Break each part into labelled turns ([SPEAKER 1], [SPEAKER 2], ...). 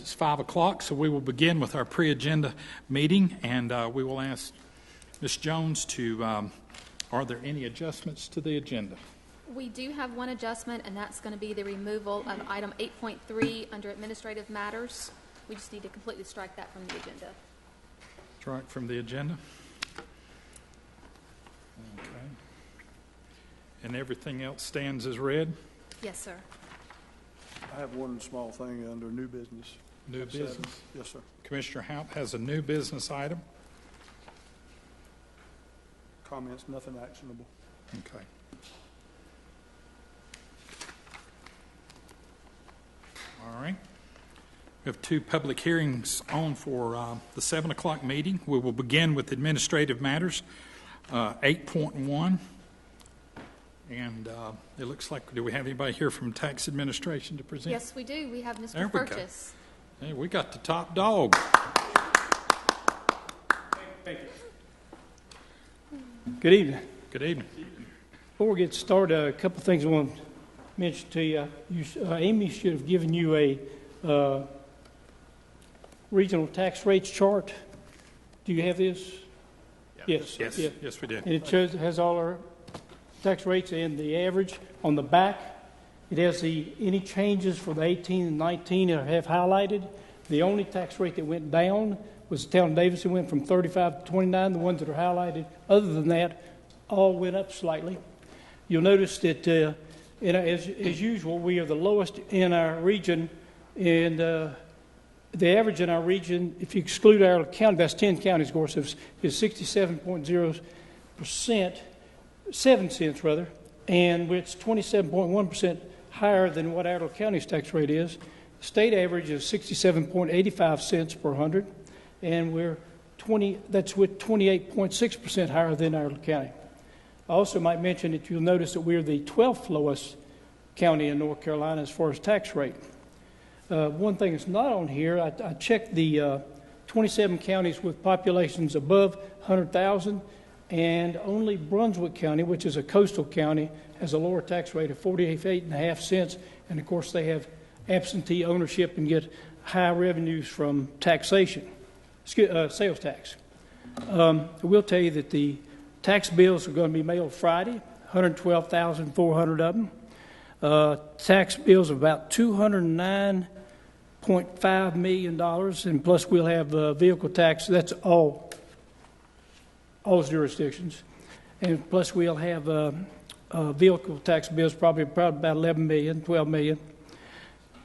[SPEAKER 1] It's 5 o'clock, so we will begin with our pre-agenda meeting, and we will ask Ms. Jones to, are there any adjustments to the agenda?
[SPEAKER 2] We do have one adjustment, and that's going to be the removal of item 8.3 under administrative matters. We just need to completely strike that from the agenda.
[SPEAKER 1] Strike from the agenda. Okay. And everything else stands as read?
[SPEAKER 2] Yes, sir.
[SPEAKER 3] I have one small thing under new business.
[SPEAKER 1] New business?
[SPEAKER 3] Yes, sir.
[SPEAKER 1] Commissioner Haupt has a new business item.
[SPEAKER 3] Comments, nothing actionable.
[SPEAKER 1] Okay. All right. We have two public hearings on for the 7 o'clock meeting. We will begin with administrative matters, 8.1. And it looks like, do we have anybody here from tax administration to present?
[SPEAKER 2] Yes, we do. We have Mr.
[SPEAKER 1] There we go.
[SPEAKER 2] Purchase.
[SPEAKER 1] Hey, we got the top dog.
[SPEAKER 4] Thank you. Good evening.
[SPEAKER 1] Good evening.
[SPEAKER 4] Before we get started, a couple of things I want to mention to you. Amy should have given you a regional tax rates chart. Do you have this?
[SPEAKER 1] Yeah.
[SPEAKER 4] Yes.
[SPEAKER 1] Yes, we did.
[SPEAKER 4] And it shows, it has all our tax rates and the average on the back. It has any changes for the 18 and 19 that I have highlighted. The only tax rate that went down was the town of Davidson went from 35 to 29, the ones that are highlighted. Other than that, all went up slightly. You'll notice that, as usual, we are the lowest in our region, and the average in our region, if you exclude our county, that's 10 counties, of course, is 67.0%, 7 cents rather, and it's 27.1% higher than what Adel County's tax rate is. The state average is 67.85 cents per hundred, and that's with 28.6% higher than Adel County. I also might mention that you'll notice that we're the 12th lowest county in North Carolina as far as tax rate. One thing that's not on here, I checked the 27 counties with populations above 100,000, and only Brunswick County, which is a coastal county, has a lower tax rate of 48.5 cents, and of course they have absentee ownership and get high revenues from taxation, sales tax. I will tell you that the tax bills are going to be mailed Friday, 112,400 of them. Tax bills of about $209.5 million, and plus we'll have vehicle tax. That's all jurisdictions. And plus we'll have vehicle tax bills probably about 11 million, 12 million.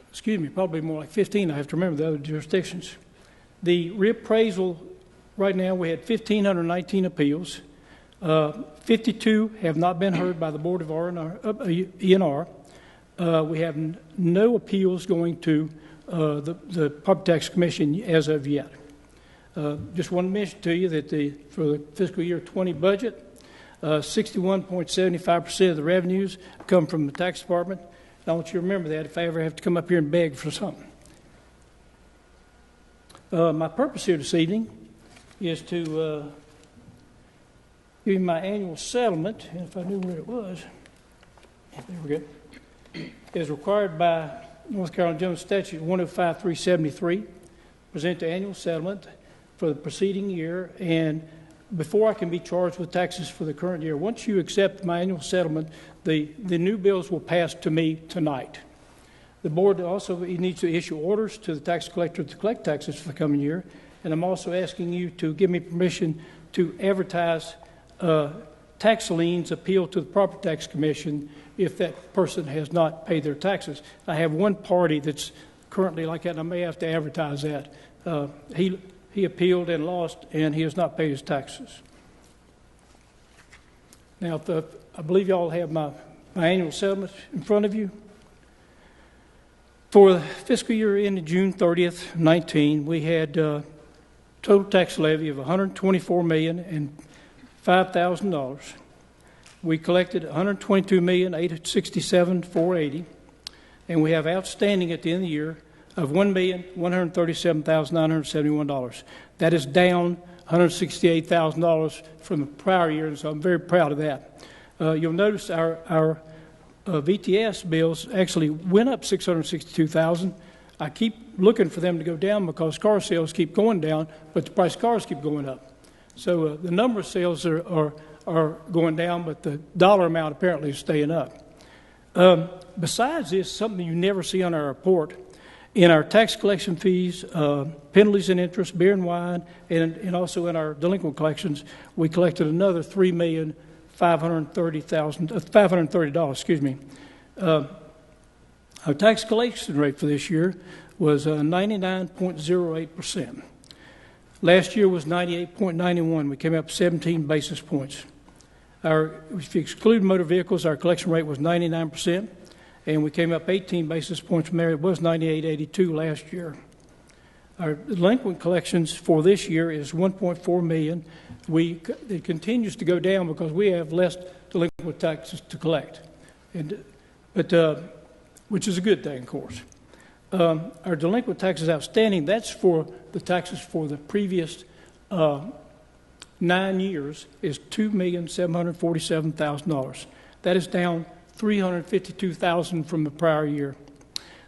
[SPEAKER 4] Excuse me, probably more like 15. I have to remember the other jurisdictions. The reappraisal, right now we had 1,519 appeals. 52 have not been heard by the Board of ENR. We have no appeals going to the Property Tax Commission as of yet. Just want to mention to you that for the fiscal year 20 budget, 61.75% of the revenues come from the tax department. I want you to remember that if I ever have to come up here and beg for something. My purpose here this evening is to give you my annual settlement, and if I knew where it was, there we go, as required by North Carolina General Statute 105-373, present the annual settlement for the preceding year, and before I can be charged with taxes for the current year. Once you accept my annual settlement, the new bills will pass to me tonight. The board also needs to issue orders to the tax collector to collect taxes for the coming year, and I'm also asking you to give me permission to advertise tax liens appeal to the Property Tax Commission if that person has not paid their taxes. I have one party that's currently like that, and I may have to advertise that. He appealed and lost, and he has not paid his taxes. Now, I believe you all have my annual settlement in front of you. For the fiscal year ended June 30th, 19, we had total tax levy of $124,005,000. We collected $122,867,480, and we have outstanding at the end of the year of $1,137,971. That is down $168,000 from the prior year, and so I'm very proud of that. You'll notice our VTS bills actually went up $662,000. I keep looking for them to go down because car sales keep going down, but the price of cars keep going up. So the number of sales are going down, but the dollar amount apparently is staying up. Besides this, something you never see on our report, in our tax collection fees, penalties and interest, beer and wine, and also in our delinquent collections, we collected another $530. Excuse me. Our tax collection rate for this year was 99.08%. Last year was 98.91. We came up 17 basis points. If you exclude motor vehicles, our collection rate was 99%, and we came up 18 basis points from there. It was 98.82 last year. Our delinquent collections for this year is $1.4 million. It continues to go down because we have less delinquent taxes to collect, which is a good thing, of course. Our delinquent taxes outstanding, that's for the taxes for the previous 9 years, is $2,747,000. That is down $352,000 from the prior year.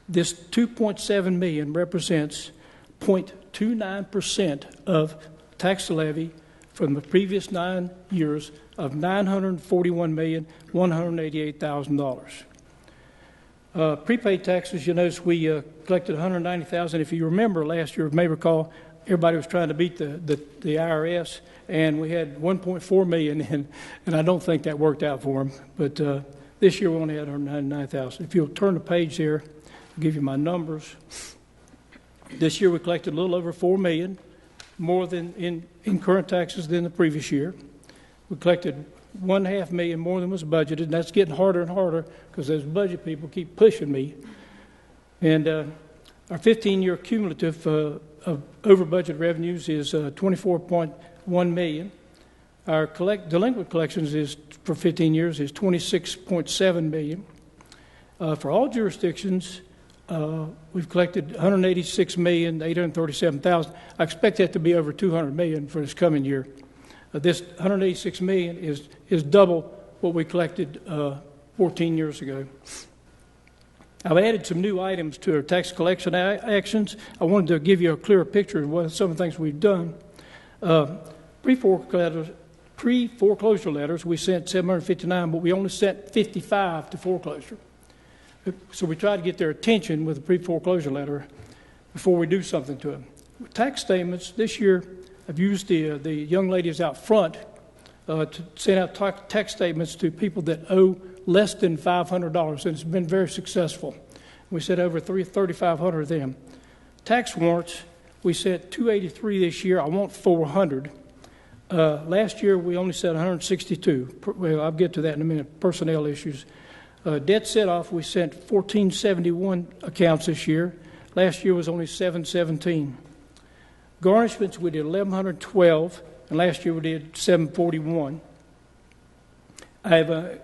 [SPEAKER 4] This $2.7 million represents 0.29% of tax levy from the previous 9 years of $941,188,000. Prepaid taxes, you notice we collected $190,000. If you remember last year, you may recall, everybody was trying to beat the IRS, and we had $1.4 million in, and I don't think that worked out for them. But this year we only had $199,000. If you'll turn the page here, I'll give you my numbers. This year we collected a little over $4 million, more than in current taxes than the previous year. We collected $1.5 million more than was budgeted, and that's getting harder and harder because those budget people keep pushing me. And our 15-year cumulative of over budget revenues is $24.1 million. Our delinquent collections is for 15 years is $26.7 million. For all jurisdictions, we've collected $186,837,000. I expect that to be over $200 million for this coming year. This $186 million is double what we collected 14 years ago. I've added some new items to our tax collection actions. I wanted to give you a clearer picture of what some of the things we've done. Pre-foreclosure letters, we sent 759, but we only sent 55 to foreclosure. So we try to get their attention with a pre-foreclosure letter before we do something to them. Tax statements, this year I've used the young ladies out front to send out tax statements to people that owe less than $500, and it's been very successful. We sent over 3,500 of them. Tax warrants, we sent 283 this year. I want 400. Last year we only sent 162. Well, I'll get to that in a minute, personnel issues. Debt set-off, we sent 1,471 accounts this year. Last year was only 717. Garnishments, we did 1,112, and last year we did 741. I have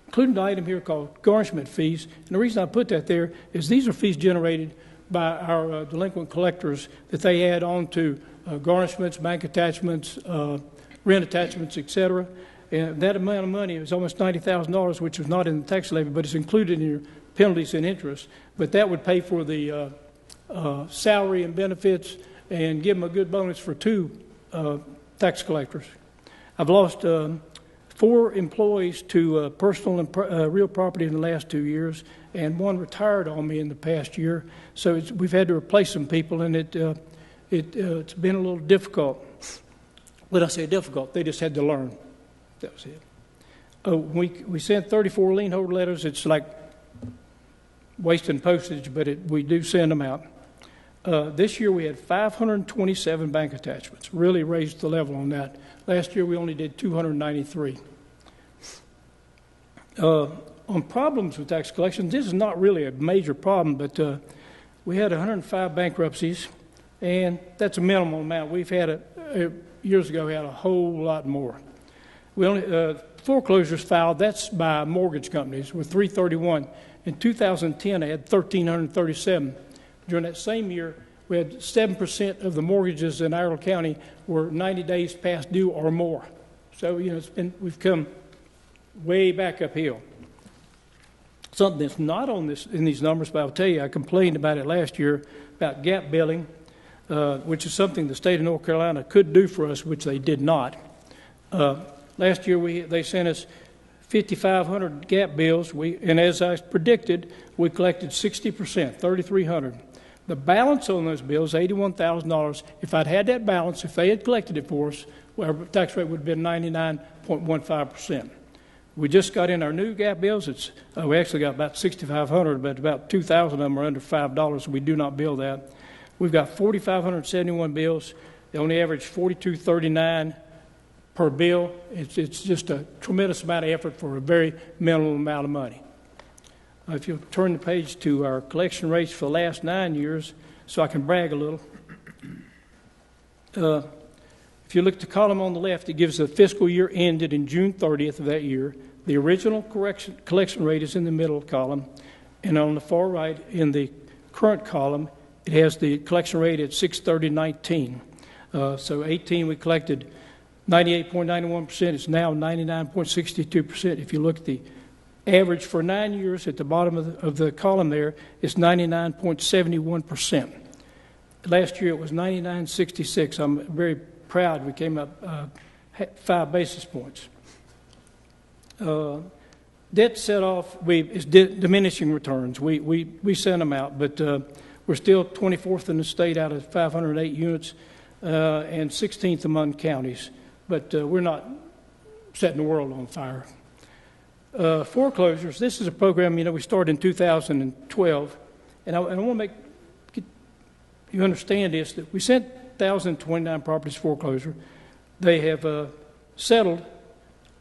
[SPEAKER 4] included an item here called garnishment fees, and the reason I put that there is these are fees generated by our delinquent collectors that they add on to garnishments, bank attachments, rent attachments, etc. And that amount of money is almost $90,000, which is not in the tax levy, but it's included in your penalties and interest. But that would pay for the salary and benefits and give them a good bonus for 2 tax collectors. I've lost 4 employees to personal and real property in the last 2 years, and 1 retired on me in the past year. So we've had to replace some people, and it's been a little difficult. When I say difficult, they just had to learn. That was it. We sent 34 lien holder letters. It's like wasting postage, but we do send them out. This year we had 527 bank attachments. Really raised the level on that. Last year we only did 293. On problems with tax collections, this is not really a major problem, but we had 105 bankruptcies, and that's a minimal amount. We've had years ago we had a whole lot more. We only foreclosures filed. That's by mortgage companies with 331. In 2010, I had 1,337. During that same year, we had 7% of the mortgages in Iredell County were 90 days past due or more. So, we've come way back uphill. Something that's not on this in these numbers, but I'll tell you, I complained about it last year about gap billing, which is something the state of North Carolina could do for us, which they did not. Last year, they sent us 5,500 gap bills, and as I predicted, we collected 60%, 3,300. The balance on those bills, $81,000. If I'd had that balance, if they had collected it for us, our tax rate would have been 99.15%. We just got in our new gap bills. We actually got about 6,500, but about 2,000 of them are under $5. So we do not bill that. We've got 4,571 bills. They only average $42.39 per bill. It's just a tremendous amount of effort for a very minimal amount of money. If you'll turn the page to our collection rates for the last 9 years, so I can brag a little. If you look at the column on the left, it gives the fiscal year ended in June 30th of that year. The original collection rate is in the middle column, and on the far right, in the current column, it has the collection rate at 6/30/19. So 18, we collected 98.91%. It's now 99.62%. If you look at the average for 9 years at the bottom of the column there, it's 99.71%. Last year it was 99.66. I'm very proud we came up 5 basis points. Debt set off is diminishing returns. We sent them out, but we're still 24th in the state out of 508 units and 16th among counties. But we're not setting the world on fire. Foreclosures, this is a program, we started in 2012, and I want to make you understand this, that we sent 1,029 properties foreclosure. They have settled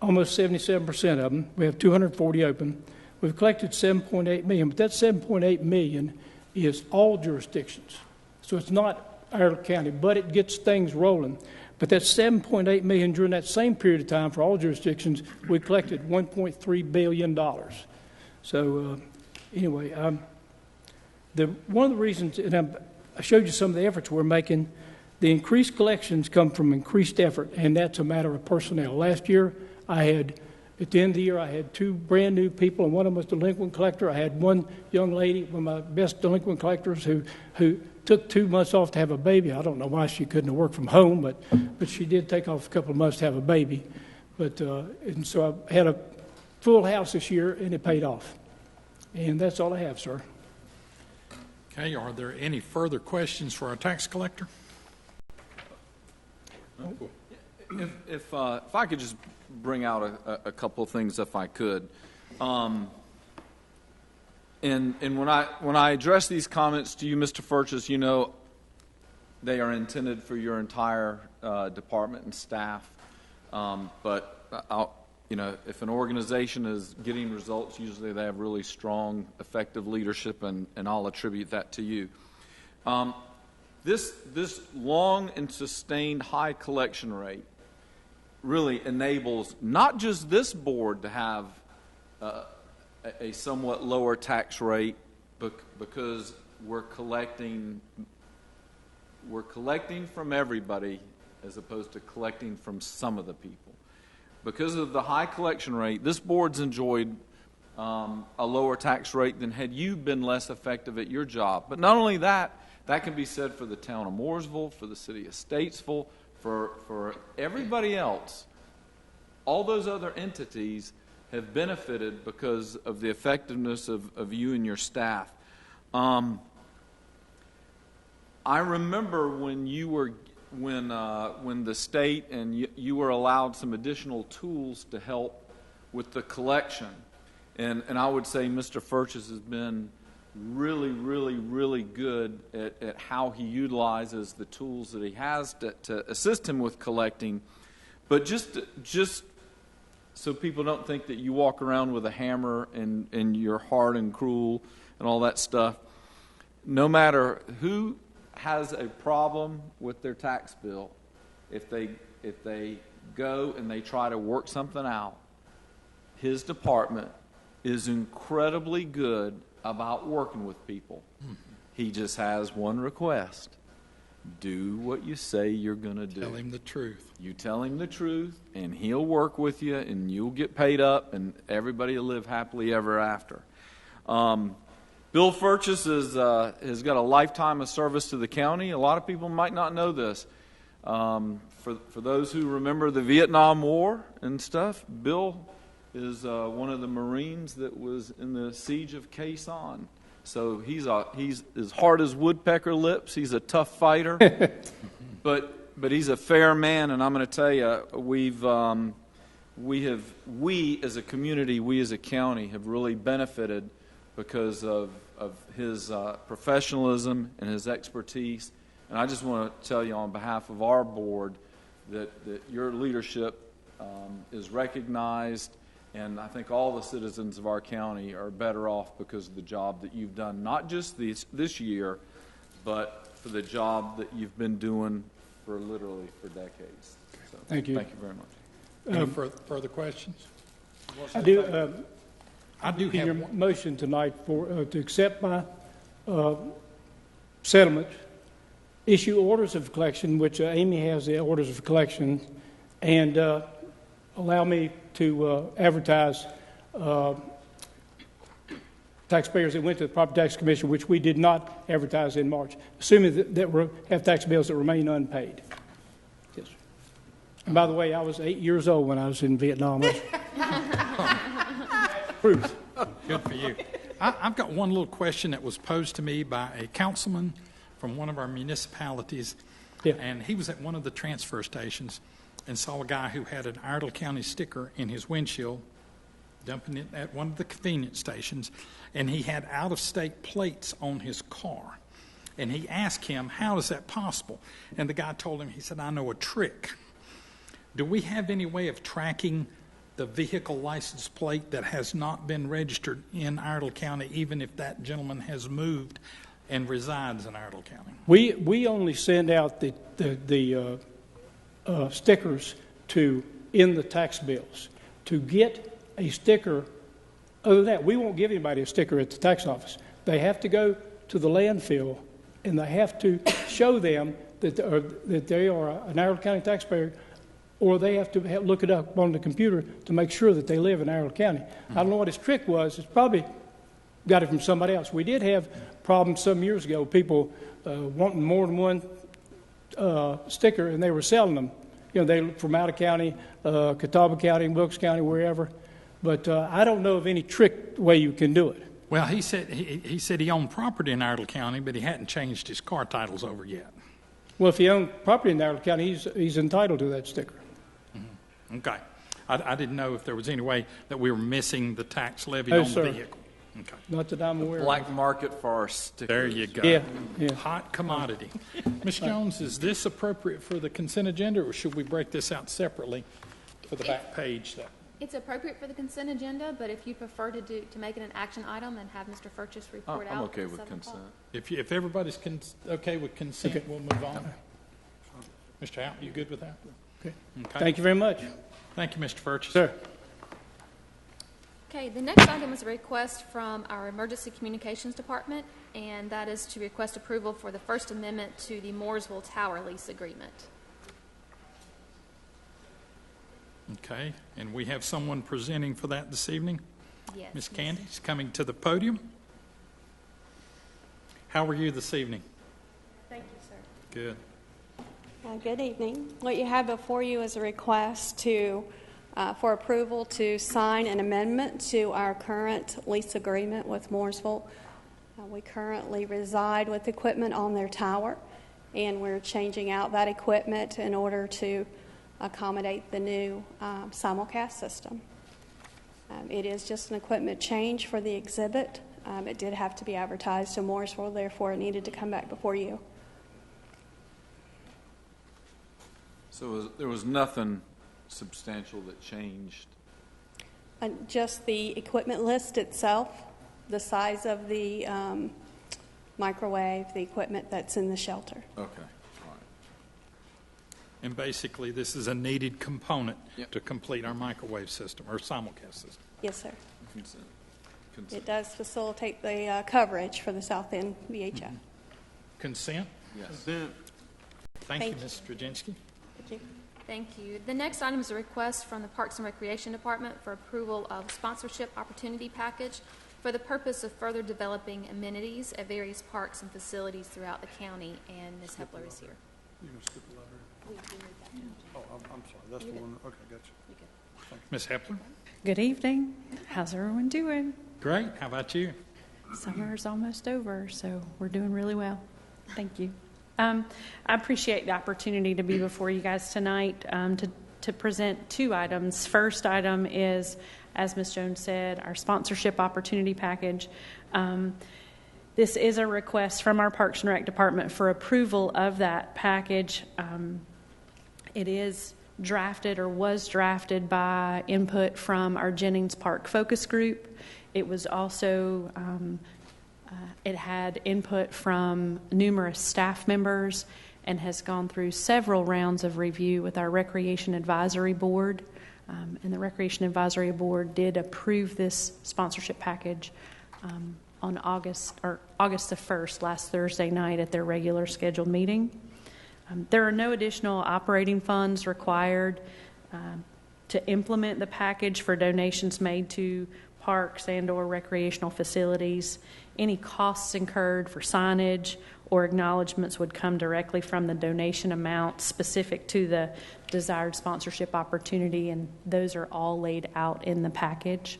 [SPEAKER 4] almost 77% of them. We have 240 open. We've collected $7.8 million, but that $7.8 million is all jurisdictions. So it's not Iredell County, but it gets things rolling. But that $7.8 million during that same period of time for all jurisdictions, we collected $1.3 billion. So anyway, one of the reasons, and I showed you some of the efforts we're making, the increased collections come from increased effort, and that's a matter of personnel. Last year, at the end of the year, I had 2 brand new people, and one of them was a delinquent collector. I had one young lady, one of my best delinquent collectors, who took 2 months off to have a baby. I don't know why she couldn't have worked from home, but she did take off a couple of months to have a baby. And so I had a full house this year, and it paid off. And that's all I have, sir.
[SPEAKER 1] Okay, are there any further questions for our tax collector?
[SPEAKER 5] If I could just bring out a couple of things, if I could. And when I address these comments to you, Mr. Furches, they are intended for your entire department and staff. But if an organization is getting results, usually they have really strong, effective leadership, and I'll attribute that to you. This long and sustained high collection rate really enables not just this board to have a somewhat lower tax rate, because we're collecting from everybody as opposed to collecting from some of the people. Because of the high collection rate, this board's enjoyed a lower tax rate than had you been less effective at your job. But not only that, that can be said for the town of Mooresville, for the city of Statesville, for everybody else. All those other entities have benefited because of the effectiveness of you and your staff. I remember when the state and you were allowed some additional tools to help with the collection, and I would say Mr. Furches has been really, really, really good at how he utilizes the tools that he has to assist him with collecting. But just so people don't think that you walk around with a hammer and you're hard and cruel and all that stuff, no matter who has a problem with their tax bill, if they go and they try to work something out, his department is incredibly good about working with people. He just has one request: do what you say you're going to do.
[SPEAKER 1] Tell him the truth.
[SPEAKER 5] You tell him the truth, and he'll work with you, and you'll get paid up, and everybody will live happily ever after. Bill Furches has got a lifetime of service to the county. A lot of people might not know this. For those who remember the Vietnam War and stuff, Bill is one of the Marines that was in the siege of Khe Sanh. So he's as hard as woodpecker lips. He's a tough fighter, but he's a fair man. And I'm going to tell you, we as a community, we as a county, have really benefited because of his professionalism and his expertise. And I just want to tell you on behalf of our board that your leadership is recognized, and I think all the citizens of our county are better off because of the job that you've done, not just this year, but for the job that you've been doing for literally for decades. So,
[SPEAKER 4] Thank you.
[SPEAKER 5] Thank you very much.
[SPEAKER 1] Any further questions?
[SPEAKER 4] I do
[SPEAKER 1] In
[SPEAKER 4] your motion tonight for to accept my settlement, issue orders of collection, which Amy has the orders of collection, and allow me to advertise taxpayers that went to the Property Tax Commission, which we did not advertise in March, assuming that we have tax bills that remain unpaid. Yes. And by the way, I was 8 years old when I was in Vietnam. Proof.
[SPEAKER 1] Good for you. I've got one little question that was posed to me by a councilman from one of our municipalities,
[SPEAKER 4] Yeah.
[SPEAKER 1] and he was at one of the transfer stations and saw a guy who had an Iredell County sticker in his windshield, dumping it at one of the convenience stations, and he had out-of-state plates on his car. And he asked him, how is that possible? And the guy told him, he said, I know a trick. Do we have any way of tracking the vehicle license plate that has not been registered in Iredell County, even if that gentleman has moved and resides in Iredell County?
[SPEAKER 4] We only send out the stickers in the tax bills. To get a sticker, other than that, we won't give anybody a sticker at the tax office. They have to go to the landfill, and they have to show them that they are an Iredell County taxpayer, or they have to look it up on the computer to make sure that they live in Iredell County. I don't know what his trick was. It's probably got it from somebody else. We did have problems some years ago, people wanting more than one sticker, and they were selling them. You know, they from out of county, Catawba County, Wilkes County, wherever. But I don't know of any trick way you can do it.
[SPEAKER 1] Well, he said he owned property in Iredell County, but he hadn't changed his car titles over yet.
[SPEAKER 4] Well, if he owned property in Iredell County, he's entitled to that sticker.
[SPEAKER 1] Mm-hmm. Okay. I didn't know if there was any way that we were missing the tax levy
[SPEAKER 4] No,
[SPEAKER 1] on
[SPEAKER 4] sir.
[SPEAKER 1] the vehicle. Okay.
[SPEAKER 4] Not that I'm aware
[SPEAKER 5] Black
[SPEAKER 4] of.
[SPEAKER 5] market for our stickers.
[SPEAKER 1] There you go.
[SPEAKER 4] Yeah.
[SPEAKER 1] Hot commodity. Ms. Jones, is this appropriate for the consent agenda, or should we break this out separately for the back page?
[SPEAKER 2] It's appropriate for the consent agenda, but if you prefer to make it an action item and have Mr. Furches report out.
[SPEAKER 5] I'm okay
[SPEAKER 2] at
[SPEAKER 5] with
[SPEAKER 2] 7 o'clock.
[SPEAKER 5] consent.
[SPEAKER 1] If everybody's okay with consent, we'll move on. Mr. Howe, you good with that?
[SPEAKER 4] Okay.
[SPEAKER 1] Okay.
[SPEAKER 4] Thank you very much.
[SPEAKER 1] Thank you, Mr. Furches.
[SPEAKER 4] Sir.
[SPEAKER 2] Okay, the next item is a request from our Emergency Communications Department, and that is to request approval for the First Amendment to the Mooresville Tower Lease Agreement.
[SPEAKER 1] Okay, and we have someone presenting for that this evening.
[SPEAKER 2] Yes.
[SPEAKER 1] Ms. Candy's coming to the podium. How are you this evening?
[SPEAKER 6] Thank you, sir.
[SPEAKER 1] Good.
[SPEAKER 6] Good evening. What you have before you is a request for approval to sign an amendment to our current lease agreement with Mooresville. We currently reside with equipment on their tower, and we're changing out that equipment in order to accommodate the new simulcast system. It is just an equipment change for the exhibit. It did have to be advertised to Mooresville, therefore it needed to come back before you.
[SPEAKER 5] So there was nothing substantial that changed.
[SPEAKER 6] Just the equipment list itself, the size of the microwave, the equipment that's in the shelter.
[SPEAKER 5] Okay. All right.
[SPEAKER 1] And basically, this is a needed component
[SPEAKER 5] Yep.
[SPEAKER 1] to complete our microwave system, or simulcast system.
[SPEAKER 6] Yes, sir.
[SPEAKER 5] Consent.
[SPEAKER 6] It does facilitate the coverage for the South End VHF.
[SPEAKER 1] Consent?
[SPEAKER 5] Yes.
[SPEAKER 1] Thank you,
[SPEAKER 6] Thank you.
[SPEAKER 1] Ms. Straczynski.
[SPEAKER 6] Thank you.
[SPEAKER 2] Thank you. The next item is a request from the Parks and Recreation Department for approval of sponsorship opportunity package for the purpose of further developing amenities at various parks and facilities throughout the county, and Ms. Hepler is here.
[SPEAKER 3] You can skip the letter. Oh, I'm sorry, that's the one, okay, gotcha.
[SPEAKER 1] Ms. Hepler?
[SPEAKER 7] Good evening. How's everyone doing?
[SPEAKER 1] Great. How about you?
[SPEAKER 7] Summer's almost over, so we're doing really well. Thank you. I appreciate the opportunity to be before you guys tonight to present two items. First item is, as Ms. Jones said, our sponsorship opportunity package. This is a request from our Parks and Rec Department for approval of that package. It is drafted or was drafted by input from our Jennings Park Focus Group. It was also, it had input from numerous staff members and has gone through several rounds of review with our Recreation Advisory Board. And the Recreation Advisory Board did approve this sponsorship package on August the 1st, last Thursday night at their regular scheduled meeting. There are no additional operating funds required to implement the package for donations made to parks and/or recreational facilities. Any costs incurred for signage or acknowledgments would come directly from the donation amount specific to the desired sponsorship opportunity, and those are all laid out in the package.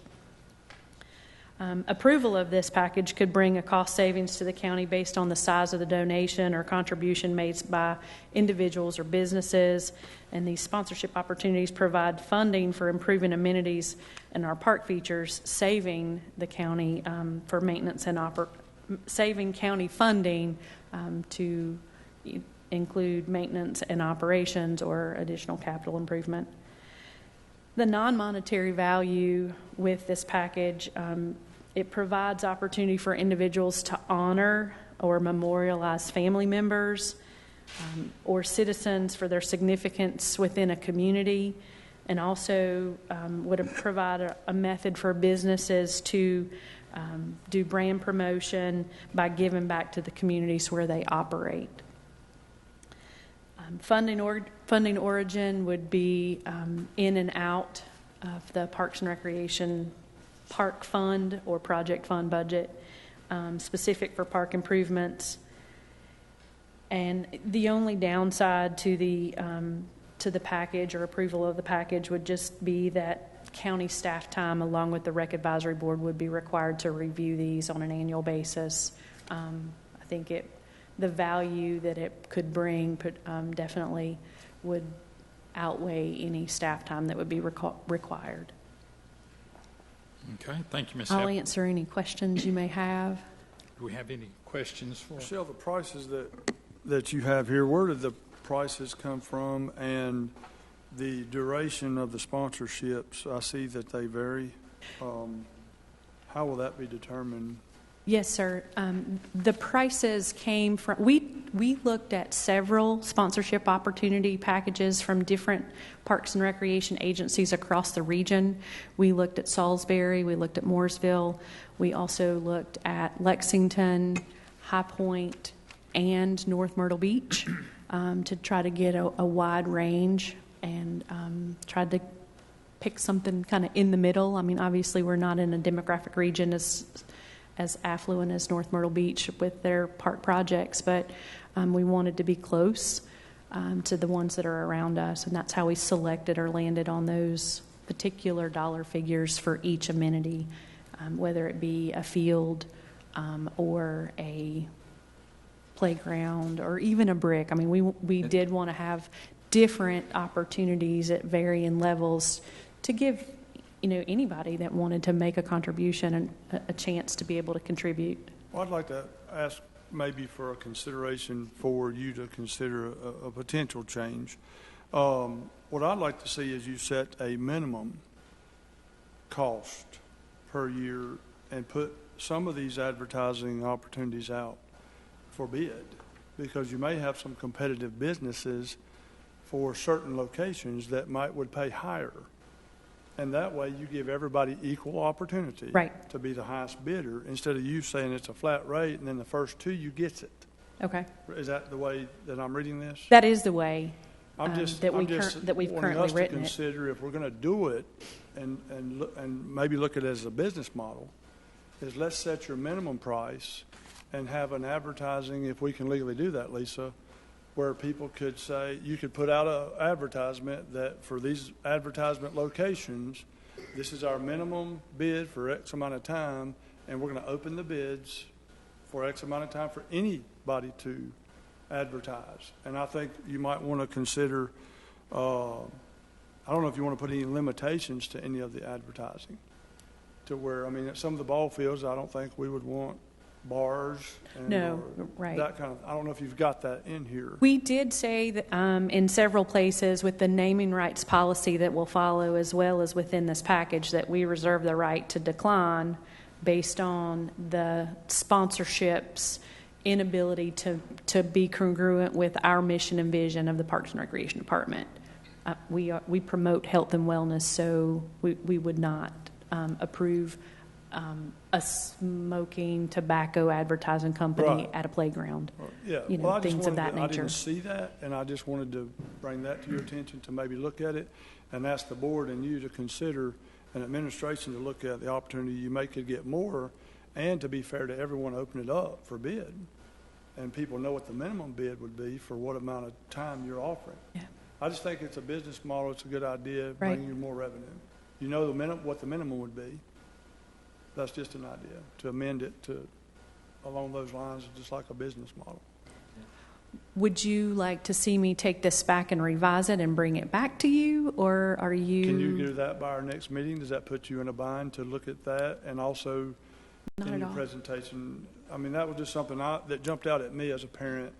[SPEAKER 7] Approval of this package could bring a cost savings to the county based on the size of the donation or contribution made by individuals or businesses. And these sponsorship opportunities provide funding for improving amenities and our park features, saving the county for maintenance and saving county funding to include maintenance and operations or additional capital improvement. The non-monetary value with this package, it provides opportunity for individuals to honor or memorialize family members or citizens for their significance within a community, and also would provide a method for businesses to do brand promotion by giving back to the communities where they operate. Funding origin would be in and out of the Parks and Recreation Park Fund or Project Fund budget, specific for park improvements. And the only downside to the package or approval of the package would just be that county staff time, along with the Rec Advisory Board, would be required to review these on an annual basis. I think the value that it could bring definitely would outweigh any staff time that would be required.
[SPEAKER 1] Okay, thank you, Ms.
[SPEAKER 7] I'll
[SPEAKER 1] Hepler.
[SPEAKER 7] answer any questions you may have.
[SPEAKER 1] Do we have any questions for?
[SPEAKER 3] Michelle, the prices that you have here, where did the prices come from, and the duration of the sponsorships? I see that they vary. How will that be determined?
[SPEAKER 7] Yes, sir. The prices came from, we looked at several sponsorship opportunity packages from different parks and recreation agencies across the region. We looked at Salisbury, we looked at Mooresville, we also looked at Lexington, High Point, and North Myrtle Beach to try to get a wide range, and tried to pick something kind of in the middle. I mean, obviously we're not in a demographic region as affluent as North Myrtle Beach with their park projects, but we wanted to be close to the ones that are around us, and that's how we selected or landed on those particular dollar figures for each amenity, whether it be a field or a playground or even a brick. I mean, we did want to have different opportunities at varying levels to give anybody that wanted to make a contribution and a chance to be able to contribute.
[SPEAKER 3] Well, I'd like to ask maybe for a consideration for you to consider a potential change. What I'd like to see is you set a minimum cost per year and put some of these advertising opportunities out for bid, because you may have some competitive businesses for certain locations that would pay higher. And that way you give everybody equal opportunity to be the highest bidder, instead of you saying it's a flat rate and then the first two you gets it.
[SPEAKER 7] Okay.
[SPEAKER 3] Is that the way that I'm reading this?
[SPEAKER 7] That is the way
[SPEAKER 3] that
[SPEAKER 7] we've currently
[SPEAKER 3] us
[SPEAKER 7] written
[SPEAKER 3] to consider
[SPEAKER 7] it.
[SPEAKER 3] if we're going to do it and maybe look at it as a business model, is let's set your minimum price and have an advertising, if we can legally do that, Lisa, where people could say, you could put out an advertisement that for these advertisement locations, this is our minimum bid for X amount of time, and we're going to open the bids for X amount of time for anybody to advertise. And I think you might want to consider, I don't know if you want to put any limitations to any of the advertising, to where, I mean, at some of the ball fields, I don't think we would want bars and
[SPEAKER 7] No,
[SPEAKER 3] or
[SPEAKER 7] right.
[SPEAKER 3] that kind of, I don't know if you've got that in here.
[SPEAKER 7] We did say that in several places with the naming rights policy that will follow, as well as within this package, that we reserve the right to decline based on the sponsorship's inability to be congruent with our mission and vision of the Parks and Recreation Department. We promote health and wellness, so we would not approve a smoking tobacco advertising company
[SPEAKER 3] Right.
[SPEAKER 7] at a playground.
[SPEAKER 3] Yeah,
[SPEAKER 7] You know,
[SPEAKER 3] well, I just
[SPEAKER 7] things of
[SPEAKER 3] wanted
[SPEAKER 7] that
[SPEAKER 3] I
[SPEAKER 7] nature.
[SPEAKER 3] didn't see that, and I just wanted to bring that to your attention to maybe look at it and ask the board and you to consider, an administration to look at the opportunity you may could get more, and to be fair to everyone, open it up for bid, and people know what the minimum bid would be for what amount of time you're offering.
[SPEAKER 7] Yeah.
[SPEAKER 3] I just think it's a business model. It's a good idea,
[SPEAKER 7] Right.
[SPEAKER 3] bringing you more revenue. You know what the minimum would be. That's just an idea, to amend it to along those lines, just like a business model.
[SPEAKER 7] Would you like to see me take this back and revise it and bring it back to you, or are you?
[SPEAKER 3] Can you do that by our next meeting? Does that put you in a bind to look at that? And also,
[SPEAKER 7] Not
[SPEAKER 3] in
[SPEAKER 7] at
[SPEAKER 3] your
[SPEAKER 7] all.
[SPEAKER 3] presentation, I mean, that was just something that jumped out at me as a parent.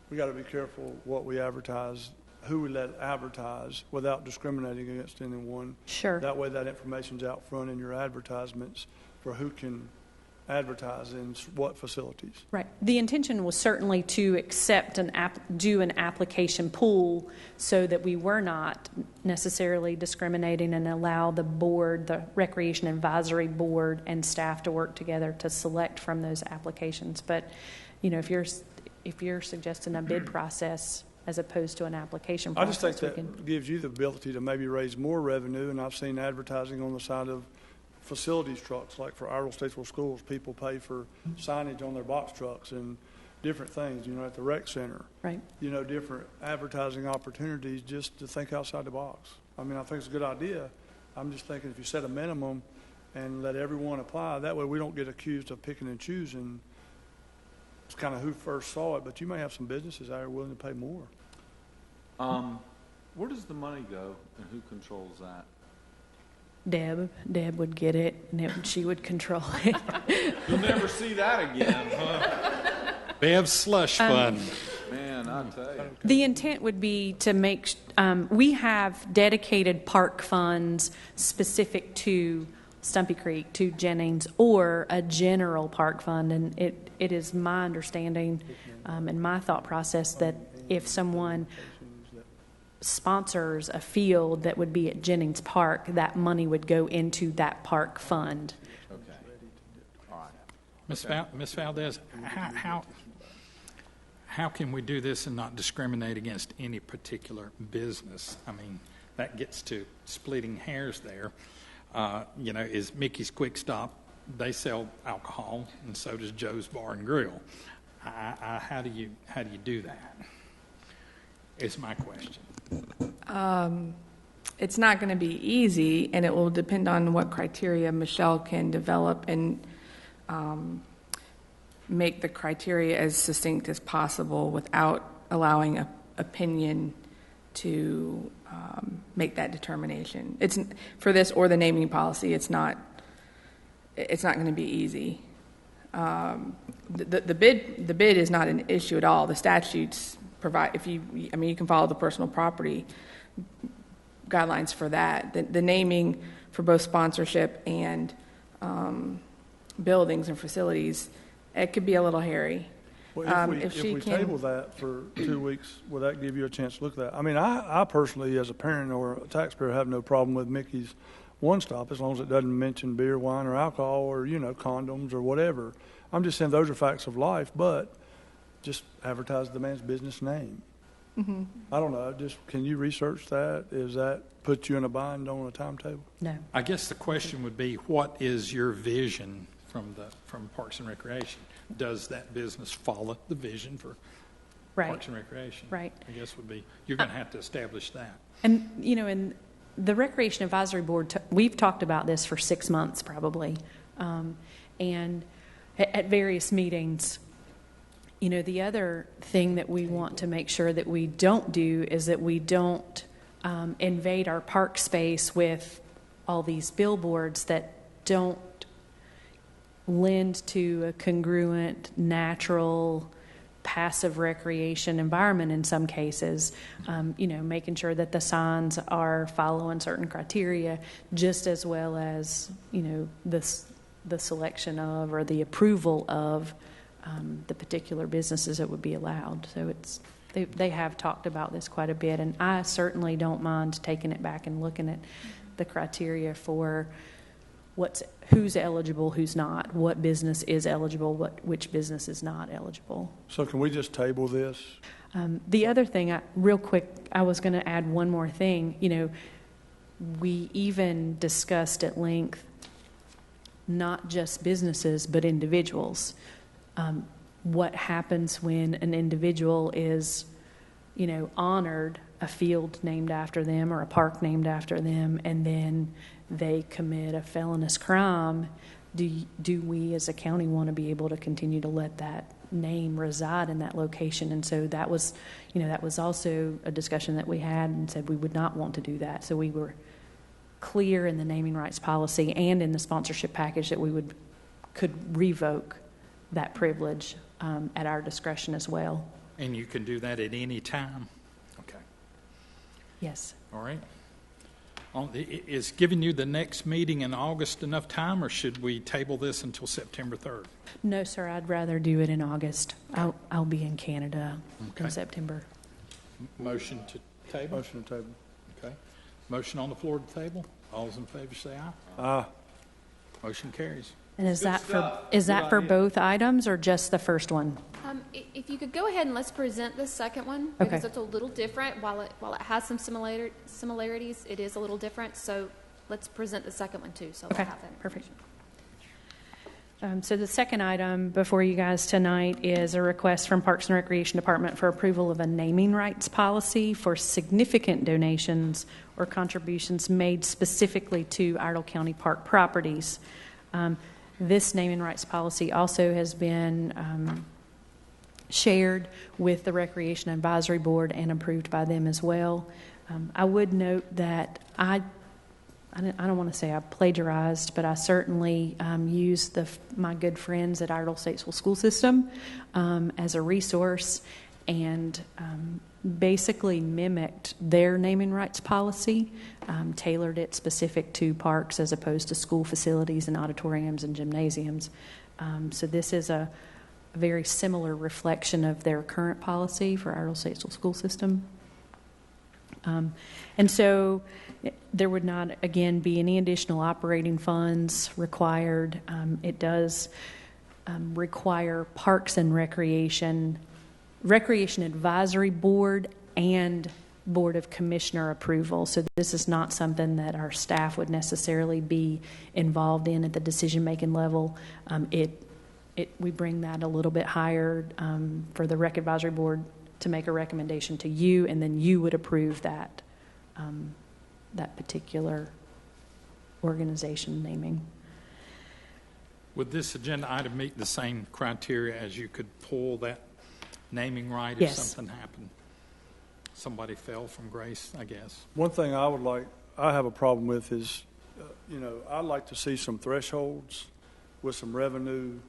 [SPEAKER 3] We got to be careful what we advertise, who we let advertise, without discriminating against anyone.
[SPEAKER 7] Sure.
[SPEAKER 3] That way, that information's out front in your advertisements for who can advertise in what facilities.
[SPEAKER 7] Right. The intention was certainly to accept do an application pool so that we were not necessarily discriminating, and allow the board, the Recreation Advisory Board, and staff to work together to select from those applications. But, you know, if you're suggesting a bid process as opposed to an application
[SPEAKER 3] I just
[SPEAKER 7] process,
[SPEAKER 3] think that gives you the ability to maybe raise more revenue, and I've seen advertising on the side of facilities trucks, like for Iredell Statesville Schools, people pay for signage on their box trucks and different things, you know, at the rec center.
[SPEAKER 7] Right.
[SPEAKER 3] You know, different advertising opportunities, just to think outside the box. I mean, I think it's a good idea. I'm just thinking if you set a minimum and let everyone apply, that way we don't get accused of picking and choosing. It's kind of who first saw it, but you may have some businesses out there willing to pay more.
[SPEAKER 5] Where does the money go, and who controls that?
[SPEAKER 7] Deb would get it, and she would control it.
[SPEAKER 5] You'll never see that again, huh?
[SPEAKER 1] Bev's slush fund.
[SPEAKER 5] Man, I tell you.
[SPEAKER 7] The intent would be to make, we have dedicated park funds specific to Stumpy Creek, to Jennings, or a general park fund. And it is my understanding and my thought process that if someone sponsors a field that would be at Jennings Park, that money would go into that park fund.
[SPEAKER 5] Okay. All right.
[SPEAKER 1] Ms. Valdez, how can we do this and not discriminate against any particular business? I mean, that gets to splitting hairs there. You know, is Mickey's Quick Stop, they sell alcohol, and so does Joe's Bar and Grill. How do you do that? Is my question.
[SPEAKER 8] It's not going to be easy, and it will depend on what criteria Michelle can develop and make the criteria as succinct as possible without allowing an opinion to make that determination. It's for this or the naming policy. It's not going to be easy. The bid is not an issue at all. The statutes provide, you can follow the personal property guidelines for that. The naming for both sponsorship and buildings and facilities, it could be a little hairy.
[SPEAKER 3] Well, if we table that for 2 weeks, will that give you a chance to look at that? I mean, I personally, as a parent or a taxpayer, have no problem with Mickey's One Stop as long as it doesn't mention beer, wine, or alcohol, or, you know, condoms or whatever. I'm just saying those are facts of life, but just advertise the man's business name. Mm-hmm. I don't know. Can you research that? Is that put you in a bind on a timetable?
[SPEAKER 7] No.
[SPEAKER 1] I guess the question would be, what is your vision from Parks and Recreation. Does that business follow the vision for
[SPEAKER 7] Right.
[SPEAKER 1] Parks and Recreation?
[SPEAKER 7] Right.
[SPEAKER 1] I guess would be, you're going to have to establish that.
[SPEAKER 7] And, in the Recreation Advisory Board, we've talked about this for 6 months probably. And at various meetings, the other thing that we want to make sure that we don't do is that we don't invade our park space with all these billboards that don't lend to a congruent, natural, passive recreation environment in some cases, making sure that the signs are following certain criteria, just as well as, the selection of or the approval of the particular businesses that would be allowed. So they have talked about this quite a bit, and I certainly don't mind taking it back and looking at the criteria for who's eligible, who's not, what business is eligible, which business is not eligible.
[SPEAKER 3] So can we just table this?
[SPEAKER 7] The other thing, real quick, I was going to add one more thing. We even discussed at length not just businesses but individuals. What happens when an individual is, honored a field named after them or a park named after them, and then they commit a felonious crime? Do we as a county want to be able to continue to let that name reside in that location? And so that was also a discussion that we had, and said we would not want to do that. So we were clear in the naming rights policy and in the sponsorship package that we could revoke that privilege at our discretion as well.
[SPEAKER 1] And you can do that at any time? Okay.
[SPEAKER 7] Yes.
[SPEAKER 1] All right. Is giving you the next meeting in August enough time, or should we table this until September 3rd?
[SPEAKER 7] No, sir. I'd rather do it in August. I'll be in Canada in September.
[SPEAKER 1] Motion to table?
[SPEAKER 3] Motion to table.
[SPEAKER 1] Okay. Motion on the floor to table. All those in favor say aye.
[SPEAKER 3] Aye.
[SPEAKER 1] Motion carries.
[SPEAKER 7] And is that for both items or just the first one?
[SPEAKER 2] If you could go ahead and let's present the second one, because it's a little different. While it has some similarities, it is a little different. So let's present the second one too. So we'll have that.
[SPEAKER 7] Perfect. So the second item before you guys tonight is a request from Parks and Recreation Department for approval of a naming rights policy for significant donations or contributions made specifically to Idle County Park properties. This naming rights policy also has been shared with the Recreation Advisory Board and approved by them as well. I would note that I don't want to say I plagiarized, but I certainly used my good friends at Idle Statesville School System as a resource, and basically mimicked their naming rights policy, tailored it specific to parks as opposed to school facilities and auditoriums and gymnasiums. So this is a very similar reflection of their current policy for Idle Statesville School System. And so there would not, again, be any additional operating funds required. It does require Parks and Recreation Advisory Board and Board of Commissioner approval. So this is not something that our staff would necessarily be involved in at the decision-making level. We bring that a little bit higher for the Rec Advisory Board to make a recommendation to you, and then you would approve that particular organization naming.
[SPEAKER 1] Would this agenda item meet the same criteria as you could pull that naming right if
[SPEAKER 7] Yes.
[SPEAKER 1] something happened? Somebody fell from grace, I guess.
[SPEAKER 3] One thing I have a problem with is, I'd like to see some thresholds with some revenue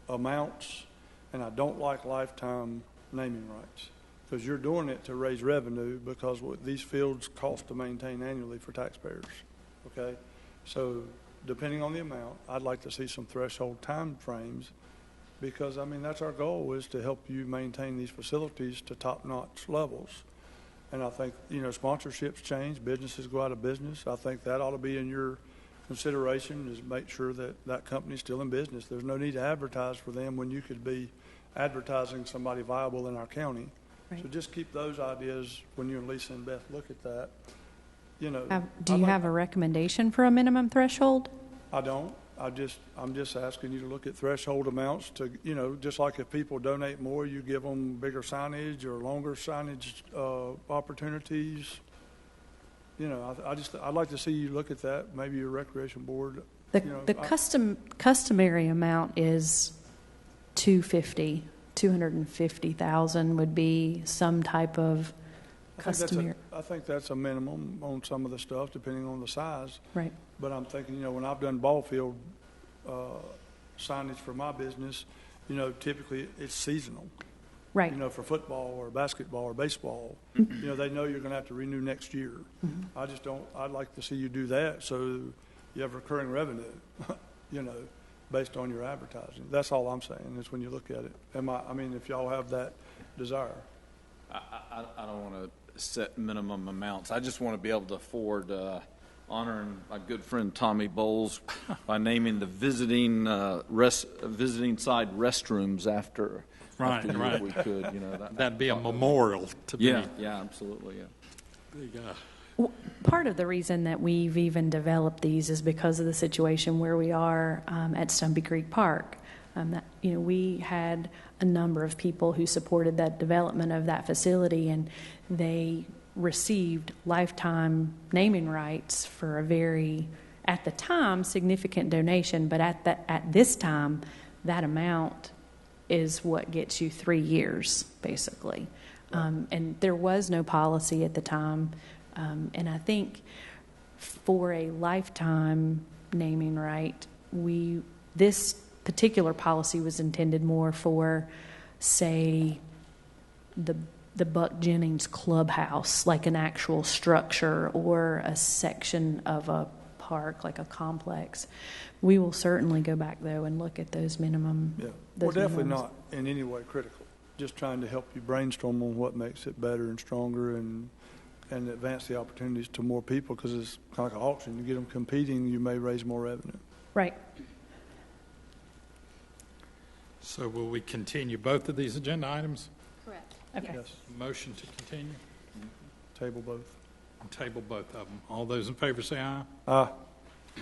[SPEAKER 3] amounts, and I don't like lifetime naming rights, because you're doing it to raise revenue, because what these fields cost to maintain annually for taxpayers. Okay? So depending on the amount, I'd like to see some threshold time frames, because, that's our goal, is to help you maintain these facilities to top-notch levels. And I think, sponsorships change, businesses go out of business. I think that ought to be in your consideration, is make sure that that company's still in business. There's no need to advertise for them when you could be advertising somebody viable in our county. Right. So just keep those ideas when you and Lisa and Beth look at that.
[SPEAKER 7] Do you have a recommendation for a minimum threshold?
[SPEAKER 3] I don't. I'm just asking you to look at threshold amounts to, just like if people donate more, you give them bigger signage or longer signage opportunities. I'd like to see you look at that. Maybe your recreation board.
[SPEAKER 7] The customary amount is $250,000 would be some type of customary.
[SPEAKER 3] I think that's a minimum on some of the stuff, depending on the size.
[SPEAKER 7] Right.
[SPEAKER 3] But I'm thinking, when I've done ball field signage for my business, typically it's seasonal.
[SPEAKER 7] Right.
[SPEAKER 3] For football or basketball or baseball, they know you're going to have to renew next year.
[SPEAKER 7] Mm-hmm.
[SPEAKER 3] I'd like to see you do that so you have recurring revenue, based on your advertising. That's all I'm saying is when you look at it. If y'all have that desire.
[SPEAKER 5] I don't want to set minimum amounts. I just want to be able to afford honoring my good friend Tommy Bowles by naming the visiting side restrooms after
[SPEAKER 1] Right.
[SPEAKER 5] if we could.
[SPEAKER 1] That'd be a memorial to me.
[SPEAKER 5] Yeah, absolutely, yeah.
[SPEAKER 1] Big,
[SPEAKER 7] Part of the reason that we've even developed these is because of the situation where we are at Stumpy Creek Park. We had a number of people who supported that development of that facility, and they received lifetime naming rights for a very, at the time, significant donation. But at this time, that amount is what gets you 3 years, basically. And there was no policy at the time. And I think for a lifetime naming right, this particular policy was intended more for, say, the Buck Jennings Clubhouse, like an actual structure or a section of a park, like a complex. We will certainly go back, though, and look at those minimum.
[SPEAKER 3] Yeah,
[SPEAKER 7] those
[SPEAKER 3] definitely
[SPEAKER 7] minimums.
[SPEAKER 3] not in any way critical. Just trying to help you brainstorm on what makes it better and stronger and advance the opportunities to more people, because it's kind of like an auction. You get them competing, you may raise more revenue.
[SPEAKER 7] Right.
[SPEAKER 1] So will we continue both of these agenda items?
[SPEAKER 2] Correct.
[SPEAKER 7] Okay.
[SPEAKER 3] Yes.
[SPEAKER 1] Motion to continue?
[SPEAKER 3] Table both.
[SPEAKER 1] Table both of them. All those in favor say aye.
[SPEAKER 3] Aye.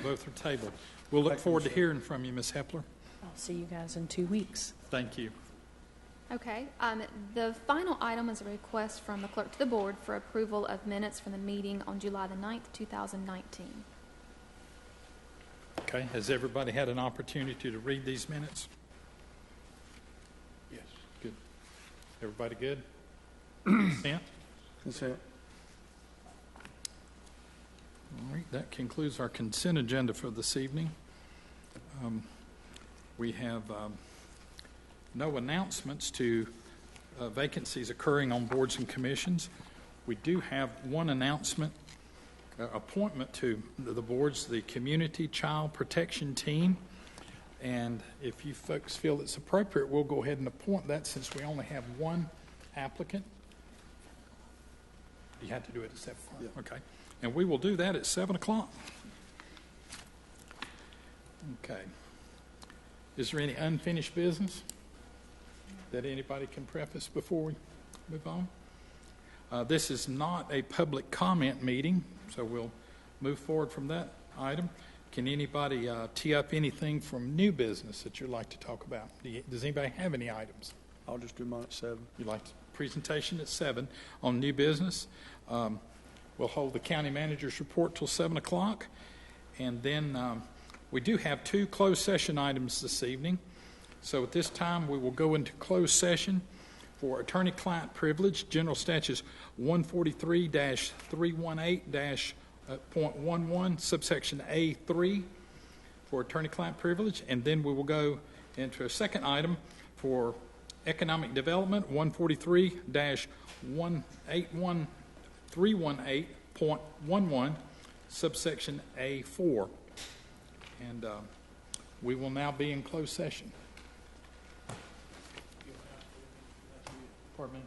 [SPEAKER 1] Both are tabled. We'll look
[SPEAKER 3] Thank you,
[SPEAKER 1] forward to
[SPEAKER 3] sir.
[SPEAKER 1] hearing from you, Ms. Hepler.
[SPEAKER 7] I'll see you guys in 2 weeks.
[SPEAKER 1] Thank you.
[SPEAKER 2] Okay. The final item is a request from the clerk to the board for approval of minutes from the meeting on July the 9th, 2019.
[SPEAKER 1] Okay, has everybody had an opportunity to read these minutes? Yes. Good. Everybody good? Consent?
[SPEAKER 3] Consent.
[SPEAKER 1] All right, that concludes our consent agenda for this evening. We have no announcements to vacancies occurring on boards and commissions. We do have one announcement, appointment to the boards, the Community Child Protection Team. And if you folks feel it's appropriate, we'll go ahead and appoint that since we only have one applicant. You had to do it at 7 o'clock?
[SPEAKER 3] Yeah.
[SPEAKER 1] Okay. And we will do that at 7 o'clock. Okay. Is there any unfinished business that anybody can preface before we move on? This is not a public comment meeting, so we'll move forward from that item. Can anybody tee up anything from new business that you'd like to talk about? Does anybody have any items?
[SPEAKER 3] I'll just do mine at 7.
[SPEAKER 1] You'd like presentation at 7 on new business. We'll hold the county manager's report till 7 o'clock. And then we do have 2 closed session items this evening. So at this time, we will go into closed session for attorney-client privilege, General Statutes 143-318-.11, subsection A3 for attorney-client privilege. And then we will go into a second item for economic development, 143-318.11, subsection A4. And we will now be in closed session. Pardon me?